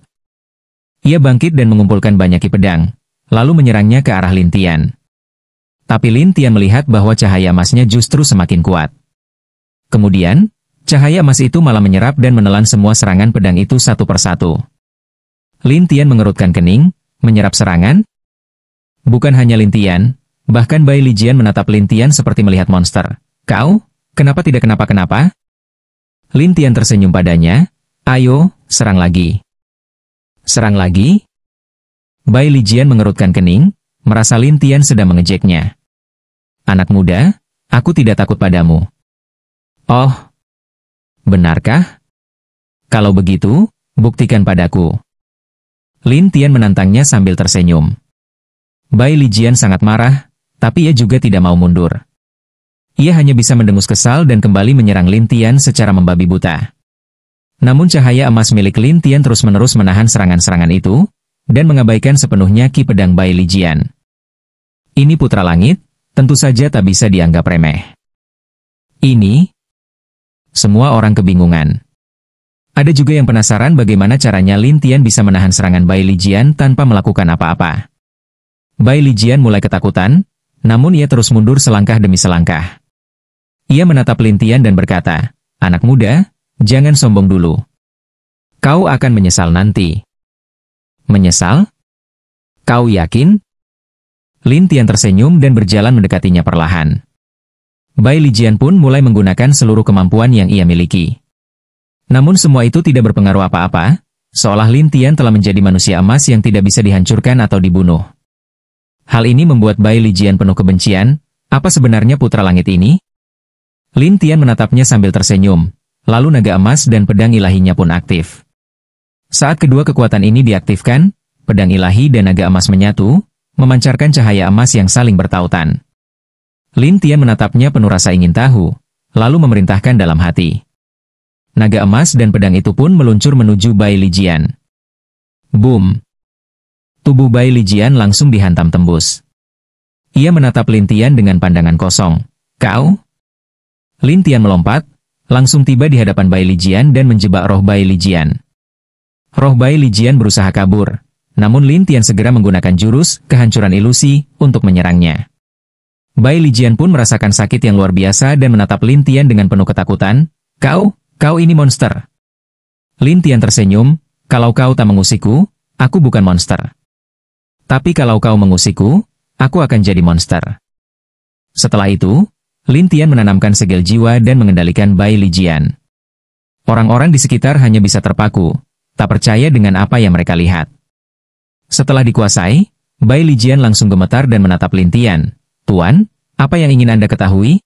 Ia bangkit dan mengumpulkan banyak pedang, lalu menyerangnya ke arah Lin Tian. Tapi Lin Tian melihat bahwa cahaya emasnya justru semakin kuat. Kemudian, cahaya emas itu malah menyerap dan menelan semua serangan pedang itu satu persatu. Lin Tian mengerutkan kening, menyerap serangan. Bukan hanya Lin Tian, bahkan Bai Lijian menatap Lin Tian seperti melihat monster. Kau, kenapa tidak kenapa-kenapa? Lin Tian tersenyum padanya. Ayo, serang lagi. Serang lagi? Bai Lijian mengerutkan kening, merasa Lin Tian sedang mengejeknya. Anak muda, aku tidak takut padamu. Oh, benarkah? Kalau begitu, buktikan padaku. Lin Tian menantangnya sambil tersenyum. Bai Lijian sangat marah, tapi ia juga tidak mau mundur. Ia hanya bisa mendengus kesal dan kembali menyerang Lin Tian secara membabi buta. Namun cahaya emas milik Lin Tian terus-menerus menahan serangan-serangan itu, dan mengabaikan sepenuhnya ki pedang Bai Lijian. Ini putra langit, tentu saja tak bisa dianggap remeh. Ini? Semua orang kebingungan. Ada juga yang penasaran bagaimana caranya Lin Tian bisa menahan serangan Bai Lijian tanpa melakukan apa-apa. Bai Lijian mulai ketakutan, namun ia terus mundur selangkah demi selangkah. Ia menatap Lin Tian dan berkata, "Anak muda, jangan sombong dulu. Kau akan menyesal nanti." Menyesal? Kau yakin? Lin Tian tersenyum dan berjalan mendekatinya perlahan. Bai Lijian pun mulai menggunakan seluruh kemampuan yang ia miliki. Namun semua itu tidak berpengaruh apa-apa, seolah Lin Tian telah menjadi manusia emas yang tidak bisa dihancurkan atau dibunuh. Hal ini membuat Bai Lijian penuh kebencian. Apa sebenarnya putra langit ini? Lin Tian menatapnya sambil tersenyum, lalu naga emas dan pedang ilahinya pun aktif. Saat kedua kekuatan ini diaktifkan, pedang ilahi dan naga emas menyatu, memancarkan cahaya emas yang saling bertautan. Lin Tian menatapnya penuh rasa ingin tahu, lalu memerintahkan dalam hati. Naga emas dan pedang itu pun meluncur menuju Bai Lijian. Boom! Tubuh Bai Lijian langsung dihantam tembus. Ia menatap Lin Tian dengan pandangan kosong. Kau? Lin Tian melompat, langsung tiba di hadapan Bai Lijian dan menjebak roh Bai Lijian. Roh Bai Lijian berusaha kabur, namun Lin Tian segera menggunakan jurus kehancuran ilusi untuk menyerangnya. Bai Lijian pun merasakan sakit yang luar biasa dan menatap Lin Tian dengan penuh ketakutan. Kau ini monster. Lin Tian tersenyum, kalau kau tak mengusikku, aku bukan monster. Tapi kalau kau mengusikku, aku akan jadi monster. Setelah itu, Lin Tian menanamkan segel jiwa dan mengendalikan Bai Lijian. Orang-orang di sekitar hanya bisa terpaku, tak percaya dengan apa yang mereka lihat. Setelah dikuasai, Bai Lijian langsung gemetar dan menatap Lin Tian. Tuan, apa yang ingin Anda ketahui?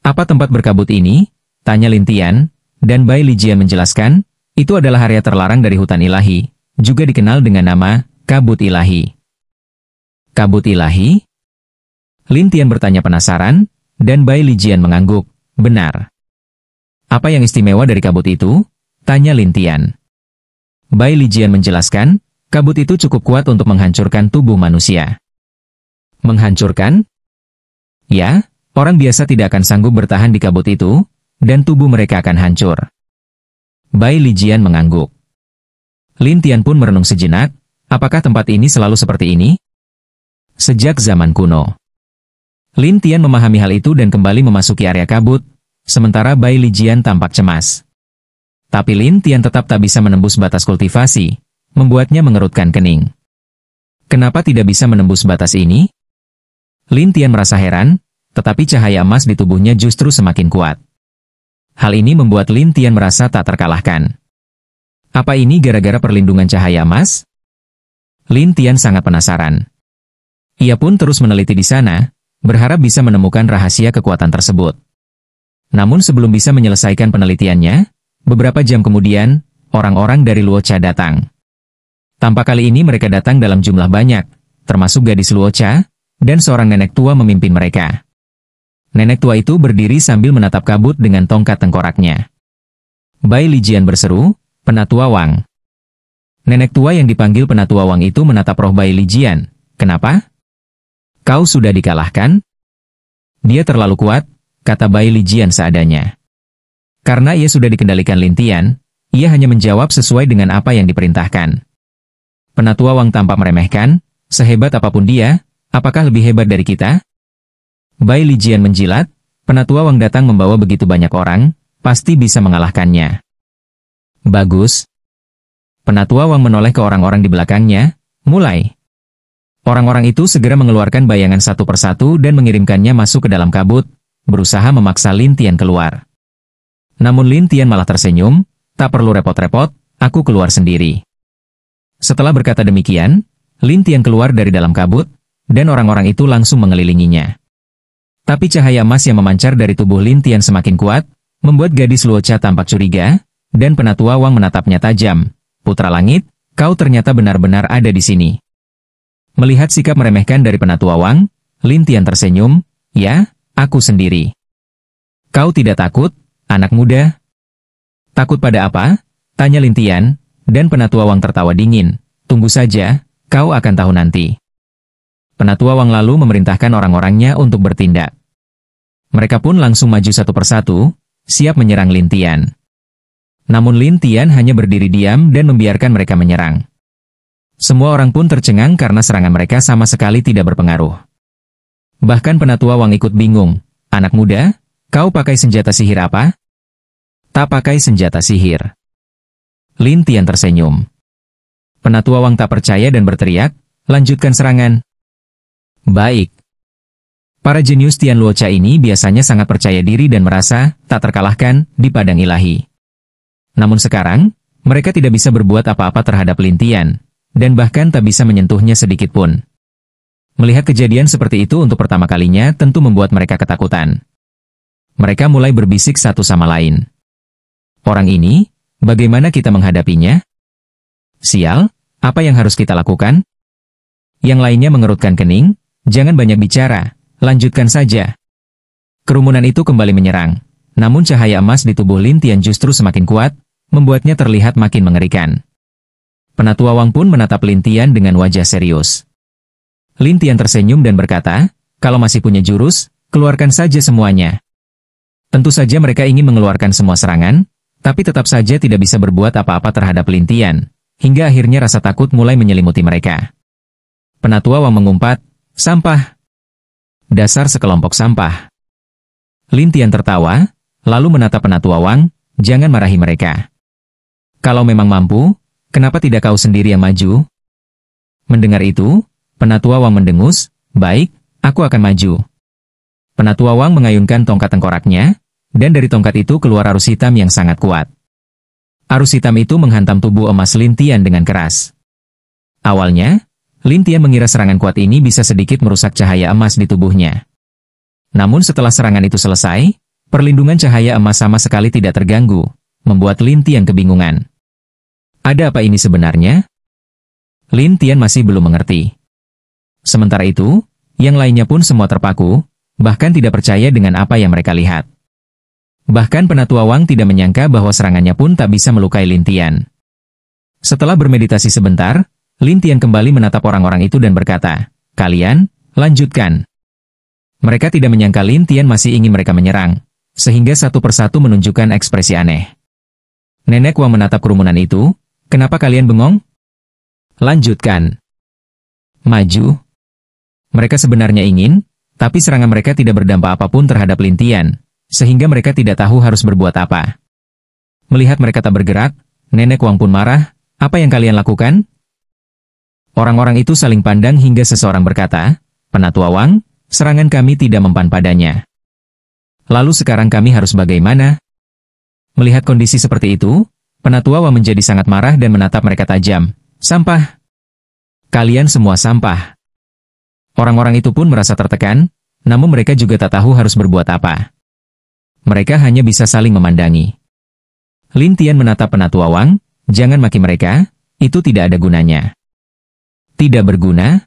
Apa tempat berkabut ini? Tanya Lin Tian, dan Bai Lijian menjelaskan, itu adalah area terlarang dari hutan ilahi, juga dikenal dengan nama Kabut Ilahi. Kabut Ilahi? Lin Tian bertanya penasaran, dan Bai Lijian mengangguk. Benar. Apa yang istimewa dari kabut itu? Tanya Lin Tian. Bai Lijian menjelaskan, kabut itu cukup kuat untuk menghancurkan tubuh manusia. Menghancurkan? Ya, orang biasa tidak akan sanggup bertahan di kabut itu, dan tubuh mereka akan hancur. Bai Lijian mengangguk. Lin Tian pun merenung sejenak, apakah tempat ini selalu seperti ini? Sejak zaman kuno. Lin Tian memahami hal itu dan kembali memasuki area kabut, sementara Bai Lijian tampak cemas. Tapi Lin Tian tetap tak bisa menembus batas kultivasi, membuatnya mengerutkan kening. Kenapa tidak bisa menembus batas ini? Lin Tian merasa heran, tetapi cahaya emas di tubuhnya justru semakin kuat. Hal ini membuat Lin Tian merasa tak terkalahkan. Apa ini gara-gara perlindungan cahaya emas? Lin Tian sangat penasaran. Ia pun terus meneliti di sana, berharap bisa menemukan rahasia kekuatan tersebut. Namun sebelum bisa menyelesaikan penelitiannya, beberapa jam kemudian, orang-orang dari Luocha datang. Tampak kali ini mereka datang dalam jumlah banyak, termasuk gadis Luocha, dan seorang nenek tua memimpin mereka. Nenek tua itu berdiri sambil menatap kabut dengan tongkat tengkoraknya. Bai Lijian berseru, Penatua Wang. Nenek tua yang dipanggil Penatua Wang itu menatap roh Bai Lijian. Kenapa? Kau sudah dikalahkan? Dia terlalu kuat, kata Bai Lijian seadanya. Karena ia sudah dikendalikan Lin Tian, ia hanya menjawab sesuai dengan apa yang diperintahkan. Penatua Wang tampak meremehkan, sehebat apapun dia, apakah lebih hebat dari kita? Bai Lijian menjilat, Penatua Wang datang membawa begitu banyak orang, pasti bisa mengalahkannya. Bagus. Penatua Wang menoleh ke orang-orang di belakangnya, mulai. Orang-orang itu segera mengeluarkan bayangan satu persatu dan mengirimkannya masuk ke dalam kabut, berusaha memaksa Lin Tian keluar. Namun Lin Tian malah tersenyum, tak perlu repot-repot, aku keluar sendiri. Setelah berkata demikian, Lin Tian keluar dari dalam kabut, dan orang-orang itu langsung mengelilinginya. Tapi cahaya emas yang memancar dari tubuh Lin Tian semakin kuat, membuat gadis Luocha tampak curiga, dan Penatua Wang menatapnya tajam. Putra Langit, kau ternyata benar-benar ada di sini. Melihat sikap meremehkan dari Penatua Wang, Lin Tian tersenyum, ya, aku sendiri. Kau tidak takut, anak muda? Takut pada apa? Tanya Lin Tian, dan Penatua Wang tertawa dingin. Tunggu saja, kau akan tahu nanti. Penatua Wang lalu memerintahkan orang-orangnya untuk bertindak. Mereka pun langsung maju satu persatu, siap menyerang Lin Tian. Namun Lin Tian hanya berdiri diam dan membiarkan mereka menyerang. Semua orang pun tercengang karena serangan mereka sama sekali tidak berpengaruh. Bahkan Penatua Wang ikut bingung. Anak muda, kau pakai senjata sihir apa? Tak pakai senjata sihir. Lin Tian tersenyum. Penatua Wang tak percaya dan berteriak, lanjutkan serangan. Baik. Para jenius Tian Luocha ini biasanya sangat percaya diri dan merasa tak terkalahkan di padang ilahi. Namun sekarang, mereka tidak bisa berbuat apa-apa terhadap Lin Tian, dan bahkan tak bisa menyentuhnya sedikit pun. Melihat kejadian seperti itu untuk pertama kalinya tentu membuat mereka ketakutan. Mereka mulai berbisik satu sama lain. Orang ini, bagaimana kita menghadapinya? Sial, apa yang harus kita lakukan? Yang lainnya mengerutkan kening, jangan banyak bicara, lanjutkan saja. Kerumunan itu kembali menyerang, namun cahaya emas di tubuh Lin Tian justru semakin kuat, membuatnya terlihat makin mengerikan. Penatua Wang pun menatap Lin Tian dengan wajah serius. Lin Tian tersenyum dan berkata, kalau masih punya jurus, keluarkan saja semuanya. Tentu saja mereka ingin mengeluarkan semua serangan, tapi tetap saja tidak bisa berbuat apa-apa terhadap Lin Tian, hingga akhirnya rasa takut mulai menyelimuti mereka. Penatua Wang mengumpat, sampah. Dasar sekelompok sampah. Lin Tian tertawa, lalu menatap Penatua Wang, jangan marahi mereka. Kalau memang mampu, kenapa tidak kau sendiri yang maju? Mendengar itu, Penatua Wang mendengus, baik, aku akan maju. Penatua Wang mengayunkan tongkat tengkoraknya, dan dari tongkat itu keluar arus hitam yang sangat kuat. Arus hitam itu menghantam tubuh emas Lin Tian dengan keras. Awalnya, Lin Tian mengira serangan kuat ini bisa sedikit merusak cahaya emas di tubuhnya. Namun setelah serangan itu selesai, perlindungan cahaya emas sama sekali tidak terganggu, membuat Lin Tian kebingungan. Ada apa ini sebenarnya? Lin Tian masih belum mengerti. Sementara itu, yang lainnya pun semua terpaku, bahkan tidak percaya dengan apa yang mereka lihat. Bahkan Penatua Wang tidak menyangka bahwa serangannya pun tak bisa melukai Lin Tian. Setelah bermeditasi sebentar, Lin Tian kembali menatap orang-orang itu dan berkata, kalian, lanjutkan. Mereka tidak menyangka Lin Tian masih ingin mereka menyerang, sehingga satu persatu menunjukkan ekspresi aneh. Nenek Wang menatap kerumunan itu, kenapa kalian bengong? Lanjutkan. Maju. Mereka sebenarnya ingin, tapi serangan mereka tidak berdampak apapun terhadap Lin Tian, sehingga mereka tidak tahu harus berbuat apa. Melihat mereka tak bergerak, Nenek Wang pun marah, apa yang kalian lakukan? Orang-orang itu saling pandang hingga seseorang berkata, Penatua Wang, serangan kami tidak mempan padanya. Lalu sekarang kami harus bagaimana? Melihat kondisi seperti itu, Penatua Wang menjadi sangat marah dan menatap mereka tajam. Sampah. Kalian semua sampah. Orang-orang itu pun merasa tertekan, namun mereka juga tak tahu harus berbuat apa. Mereka hanya bisa saling memandangi. Lin Tian menatap Penatua Wang, jangan maki mereka, itu tidak ada gunanya. Tidak berguna?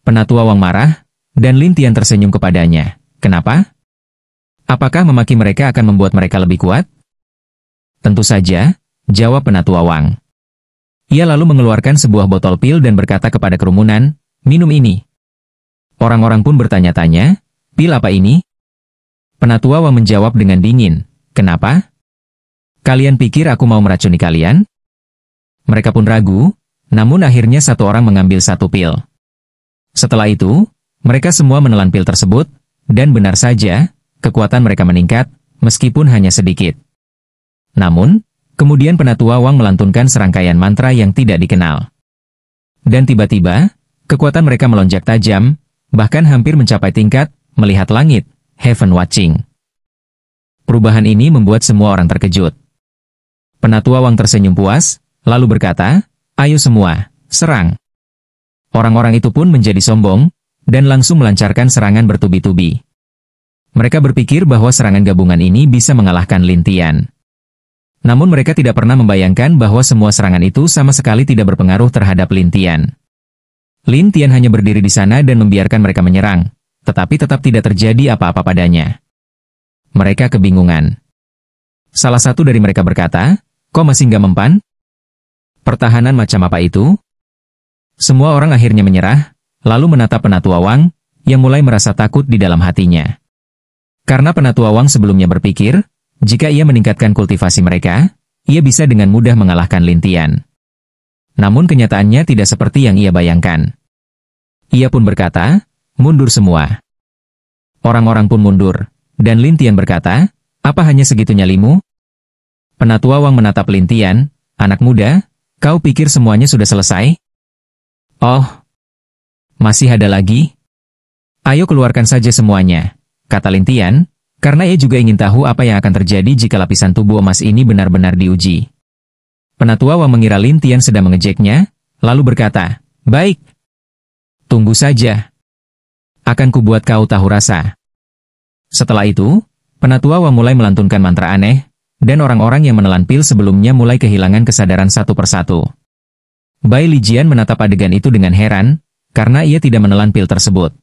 Penatua Wang marah, dan Lin Tian tersenyum kepadanya. Kenapa? Apakah memaki mereka akan membuat mereka lebih kuat? Tentu saja, jawab Penatua Wang. Ia lalu mengeluarkan sebuah botol pil dan berkata kepada kerumunan, minum ini. Orang-orang pun bertanya-tanya, pil apa ini? Penatua Wang menjawab dengan dingin, kenapa? Kalian pikir aku mau meracuni kalian? Mereka pun ragu, namun akhirnya satu orang mengambil satu pil. Setelah itu, mereka semua menelan pil tersebut, dan benar saja, kekuatan mereka meningkat, meskipun hanya sedikit. Namun, Kemudian Penatua Wang melantunkan serangkaian mantra yang tidak dikenal. Dan tiba-tiba, kekuatan mereka melonjak tajam, bahkan hampir mencapai tingkat melihat langit, heaven watching. Perubahan ini membuat semua orang terkejut. Penatua Wang tersenyum puas, lalu berkata, "Ayo semua, serang." Orang-orang itu pun menjadi sombong, dan langsung melancarkan serangan bertubi-tubi. Mereka berpikir bahwa serangan gabungan ini bisa mengalahkan Lin Tian. Namun mereka tidak pernah membayangkan bahwa semua serangan itu sama sekali tidak berpengaruh terhadap Lin Tian. Lin Tian hanya berdiri di sana dan membiarkan mereka menyerang, tetapi tetap tidak terjadi apa-apa padanya. Mereka kebingungan. Salah satu dari mereka berkata, "Kok masih nggak mempan? Pertahanan macam apa itu?" Semua orang akhirnya menyerah, lalu menatap Penatua Wang, yang mulai merasa takut di dalam hatinya. Karena Penatua Wang sebelumnya berpikir, jika ia meningkatkan kultivasi mereka, ia bisa dengan mudah mengalahkan Lin Tian. Namun kenyataannya tidak seperti yang ia bayangkan. Ia pun berkata, "Mundur semua." Orang-orang pun mundur, dan Lin Tian berkata, "Apa hanya segitu nyalimu?" Penatua Wang menatap Lin Tian, "Anak muda, kau pikir semuanya sudah selesai? Oh, masih ada lagi? Ayo keluarkan saja semuanya," kata Lin Tian, karena ia juga ingin tahu apa yang akan terjadi jika lapisan tubuh emas ini benar-benar diuji. Penatua Wang mengira Lin Tian sedang mengejeknya, lalu berkata, "Baik. Tunggu saja. Akan kubuat kau tahu rasa." Setelah itu, Penatua Wang mulai melantunkan mantra aneh, dan orang-orang yang menelan pil sebelumnya mulai kehilangan kesadaran satu persatu. Bai Lijian menatap adegan itu dengan heran, karena ia tidak menelan pil tersebut.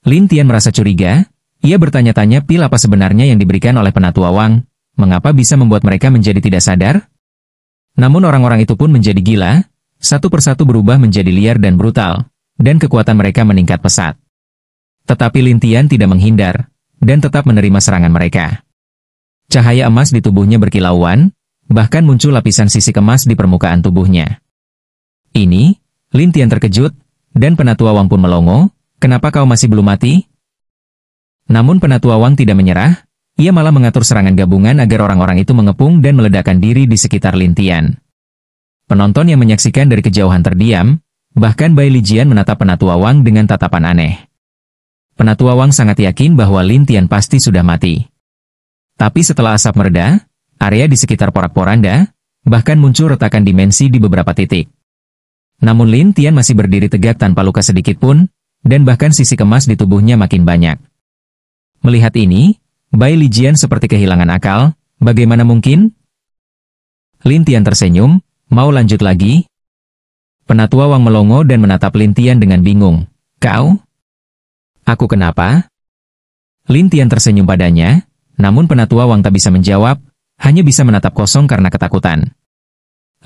Lin Tian merasa curiga, ia bertanya-tanya pil apa sebenarnya yang diberikan oleh Penatua Wang, mengapa bisa membuat mereka menjadi tidak sadar? Namun orang-orang itu pun menjadi gila, satu persatu berubah menjadi liar dan brutal, dan kekuatan mereka meningkat pesat. Tetapi Lin Tian tidak menghindar, dan tetap menerima serangan mereka. Cahaya emas di tubuhnya berkilauan, bahkan muncul lapisan sisik emas di permukaan tubuhnya. Ini, Lin Tian terkejut, dan Penatua Wang pun melongo, "Kenapa kau masih belum mati?" Namun Penatua Wang tidak menyerah, ia malah mengatur serangan gabungan agar orang-orang itu mengepung dan meledakkan diri di sekitar Lin Tian. Penonton yang menyaksikan dari kejauhan terdiam, bahkan Bai Lijian menatap Penatua Wang dengan tatapan aneh. Penatua Wang sangat yakin bahwa Lin Tian pasti sudah mati. Tapi setelah asap mereda, area di sekitar porak-poranda, bahkan muncul retakan dimensi di beberapa titik. Namun Lin Tian masih berdiri tegak tanpa luka sedikit pun, dan bahkan sisik emas di tubuhnya makin banyak. Melihat ini, Bai Lijian seperti kehilangan akal, bagaimana mungkin? Lin Tian tersenyum, "Mau lanjut lagi?" Penatua Wang melongo dan menatap Lin Tian dengan bingung. "Kau? Aku kenapa?" Lin Tian tersenyum padanya, namun Penatua Wang tak bisa menjawab, hanya bisa menatap kosong karena ketakutan.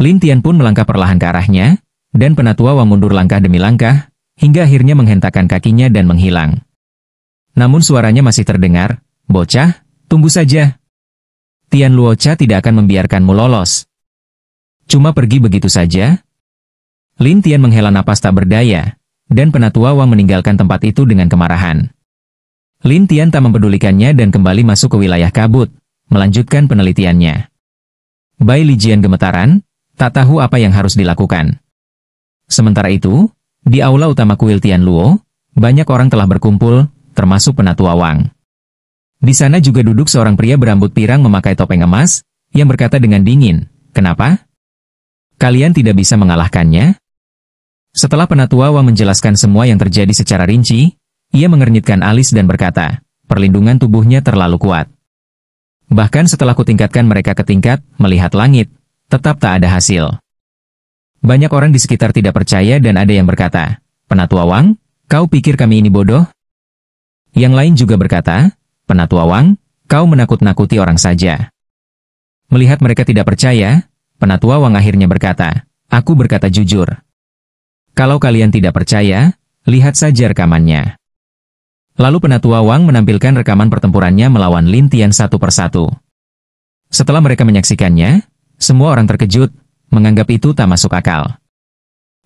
Lin Tian pun melangkah perlahan ke arahnya, dan Penatua Wang mundur langkah demi langkah, hingga akhirnya menghentakkan kakinya dan menghilang. Namun suaranya masih terdengar, "Bocah, tunggu saja. Tian Luocha tidak akan membiarkanmu lolos. Cuma pergi begitu saja?" Lin Tian menghela napas tak berdaya, dan Penatua Wang meninggalkan tempat itu dengan kemarahan. Lin Tian tak mempedulikannya dan kembali masuk ke wilayah kabut, melanjutkan penelitiannya. Bai Lijian gemetaran, tak tahu apa yang harus dilakukan. Sementara itu, di aula utama kuil Tian Luo, banyak orang telah berkumpul, termasuk Penatua Wang. Di sana juga duduk seorang pria berambut pirang memakai topeng emas, yang berkata dengan dingin, "Kenapa? Kalian tidak bisa mengalahkannya?" Setelah Penatua Wang menjelaskan semua yang terjadi secara rinci, ia mengernyitkan alis dan berkata, "Perlindungan tubuhnya terlalu kuat. Bahkan setelah kutingkatkan mereka ke tingkat melihat langit, tetap tak ada hasil." Banyak orang di sekitar tidak percaya dan ada yang berkata, "Penatua Wang, kau pikir kami ini bodoh?" Yang lain juga berkata, "Penatua Wang, kau menakut-nakuti orang saja." Melihat mereka tidak percaya, Penatua Wang akhirnya berkata, "Aku berkata jujur. Kalau kalian tidak percaya, lihat saja rekamannya." Lalu Penatua Wang menampilkan rekaman pertempurannya melawan Lin Tian satu persatu. Setelah mereka menyaksikannya, semua orang terkejut, menganggap itu tak masuk akal.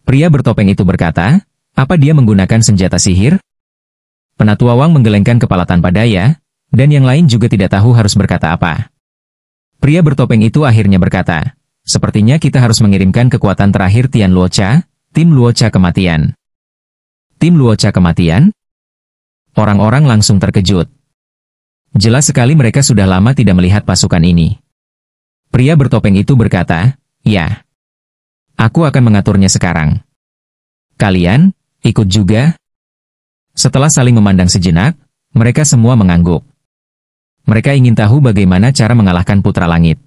Pria bertopeng itu berkata, "Apa dia menggunakan senjata sihir?" Penatua Wang menggelengkan kepala tanpa daya, dan yang lain juga tidak tahu harus berkata apa. Pria bertopeng itu akhirnya berkata, sepertinya kita harus mengirimkan kekuatan terakhir Tian Luocha, tim Luocha kematian. Tim Luocha kematian? Orang-orang langsung terkejut. Jelas sekali mereka sudah lama tidak melihat pasukan ini. Pria bertopeng itu berkata, ya. Aku akan mengaturnya sekarang. Kalian, ikut juga? Setelah saling memandang sejenak, mereka semua mengangguk. Mereka ingin tahu bagaimana cara mengalahkan Putra Langit.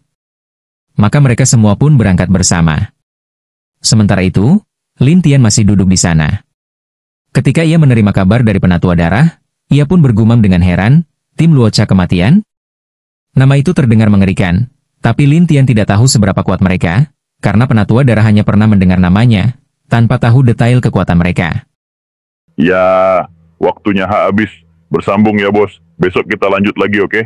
Maka mereka semua pun berangkat bersama. Sementara itu, Lin Tian masih duduk di sana. Ketika ia menerima kabar dari Penatua Darah, ia pun bergumam dengan heran, tim Luocha kematian? Nama itu terdengar mengerikan, tapi Lin Tian tidak tahu seberapa kuat mereka, karena Penatua Darah hanya pernah mendengar namanya, tanpa tahu detail kekuatan mereka. Ya, waktunya habis. Bersambung ya bos. Besok kita lanjut lagi, oke?